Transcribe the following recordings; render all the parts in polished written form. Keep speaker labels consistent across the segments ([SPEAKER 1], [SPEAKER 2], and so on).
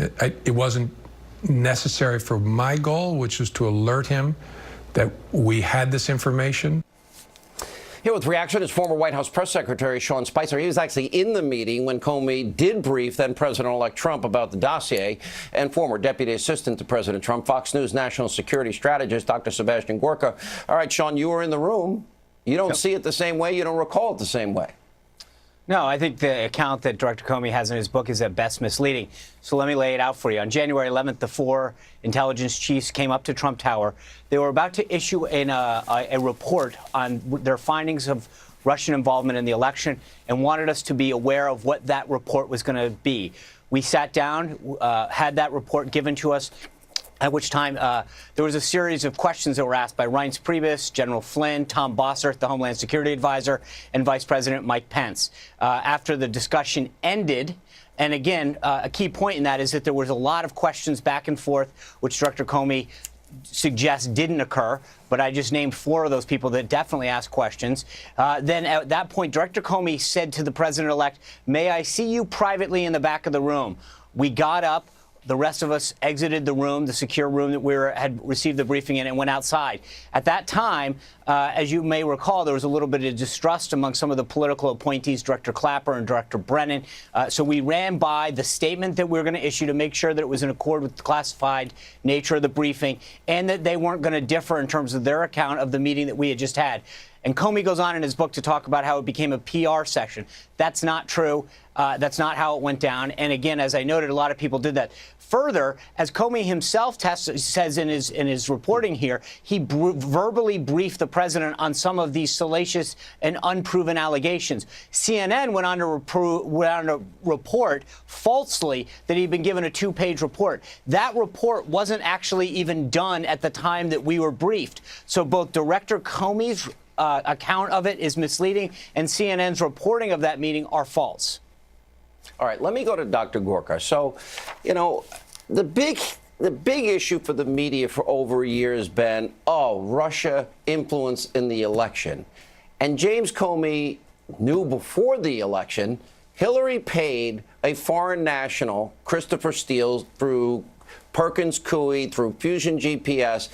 [SPEAKER 1] It wasn't necessary for my goal, which was to alert him that we had this information.
[SPEAKER 2] Here with reaction is former White House Press Secretary Sean Spicer. He was actually in the meeting when Comey did brief then President-elect Trump about the dossier, and former Deputy Assistant to President Trump, Fox News National Security Strategist, Dr. Sebastian Gorka. All right, Sean, you were in the room. You don't see it the same way. You don't recall it the same way.
[SPEAKER 3] No, I think the account that Director Comey has in his book is at best misleading. So let me lay it out for you. On January 11th, the 4 intelligence chiefs came up to Trump Tower. They were about to issue a report on their findings of Russian involvement in the election and wanted us to be aware of what that report was going to be. We sat down, had that report given to us, at which time there was a series of questions that were asked by Reince Priebus, General Flynn, Tom Bossert, the Homeland Security Advisor, and Vice President Mike Pence. After the discussion ended, and again, a key point in that is that there was a lot of questions back and forth, which Director Comey suggests didn't occur, but I just named 4 of those people that definitely asked questions. Then at that point, Director Comey said to the president-elect, "May I see you privately in the back of the room?" We got up. The rest of us exited the room, the secure room that we had received the briefing in, and went outside. At that time, as you may recall, there was a little bit of distrust among some of the political appointees, Director Clapper and Director Brennan. So we ran by the statement that we were going to issue to make sure that it was in accord with the classified nature of the briefing and that they weren't going to differ in terms of their account of the meeting that we had just had. And Comey goes on in his book to talk about how it became a PR session. That's not true. That's not how it went down. And again, as I noted, a lot of people did that. Further, as Comey himself says in his reporting here, he verbally briefed the president on some of these salacious and unproven allegations. CNN went on to report falsely that he'd been given a 2-page report. That report wasn't actually even done at the time that we were briefed. So both Director Comey's account of it is misleading, and CNN's reporting of that meeting are false.
[SPEAKER 2] All right, let me go to Dr. Gorka. So, you know, the big issue for the media for over a year has been, Russia influence in the election. And James Comey knew before the election Hillary paid a foreign national, Christopher Steele, through Perkins Coie, through Fusion GPS,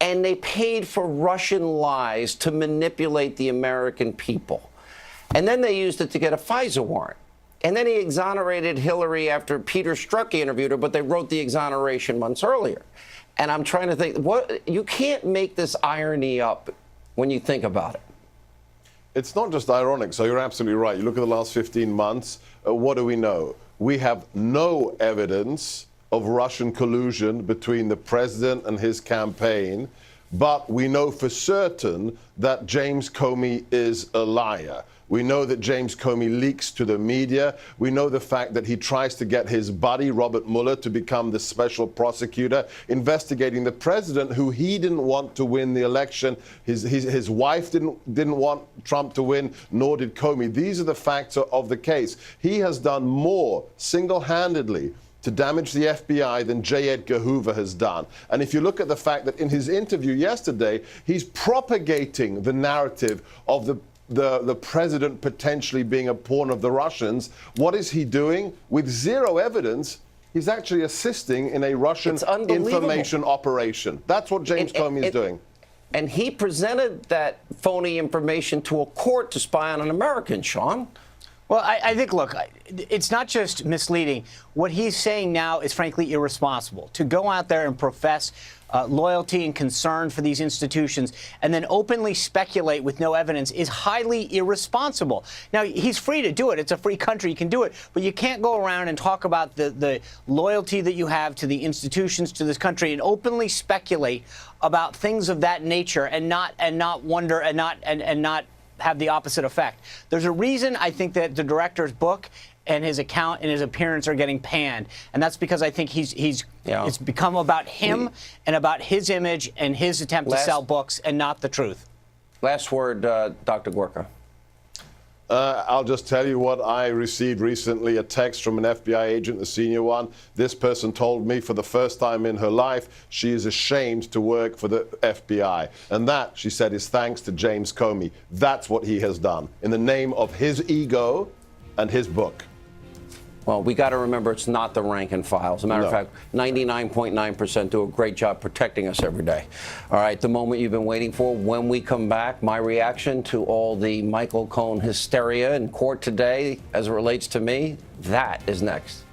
[SPEAKER 2] and they paid for Russian lies to manipulate the American people. And then they used it to get a FISA warrant. And then he exonerated Hillary after Peter Strzok interviewed her, but they wrote the exoneration months earlier. And I'm trying to think, you can't make this irony up when you think about it.
[SPEAKER 4] It's not just ironic, so you're absolutely right. You look at the last 15 months, what do we know? We have no evidence of Russian collusion between the president and his campaign, but we know for certain that James Comey is a liar. We know that James Comey leaks to the media. We know the fact that he tries to get his buddy, Robert Mueller, to become the special prosecutor investigating the president, who he didn't want to win the election. His wife didn't want Trump to win, nor did Comey. These are the facts of the case. He has done more single-handedly to damage the FBI than J. Edgar Hoover has done. And if you look at the fact that in his interview yesterday, he's propagating the narrative of the president potentially being a pawn of the Russians, what is he doing? With zero evidence, he's actually assisting in a Russian information operation. That's what James Comey is doing.
[SPEAKER 2] And he presented that phony information to a court to spy on an American, Sean.
[SPEAKER 3] Well, I think, look, it's not just misleading. What he's saying now is, frankly, irresponsible. To go out there and profess loyalty and concern for these institutions and then openly speculate with no evidence is highly irresponsible. Now, he's free to do it. It's a free country. He can do it. But you can't go around and talk about the loyalty that you have to the institutions, to this country, and openly speculate about things of that nature and not wonder and not have the opposite effect. There's a reason I think that the director's book and his account and his appearance are getting panned, and that's because I think it's become about him and about his image and his attempt to sell books and not the truth.
[SPEAKER 2] Last word, Dr. Gorka.
[SPEAKER 4] I'll just tell you what I received recently, a text from an FBI agent, the senior one. This person told me for the first time in her life she is ashamed to work for the FBI. And that, she said, is thanks to James Comey. That's what he has done in the name of his ego and his book.
[SPEAKER 2] Well, we got to remember it's not the rank and file. As a matter of
[SPEAKER 4] No.
[SPEAKER 2] fact, 99.9% do a great job protecting us every day. All right, the moment you've been waiting for. When we come back, my reaction to all the Michael Cohen hysteria in court today as it relates to me, that is next.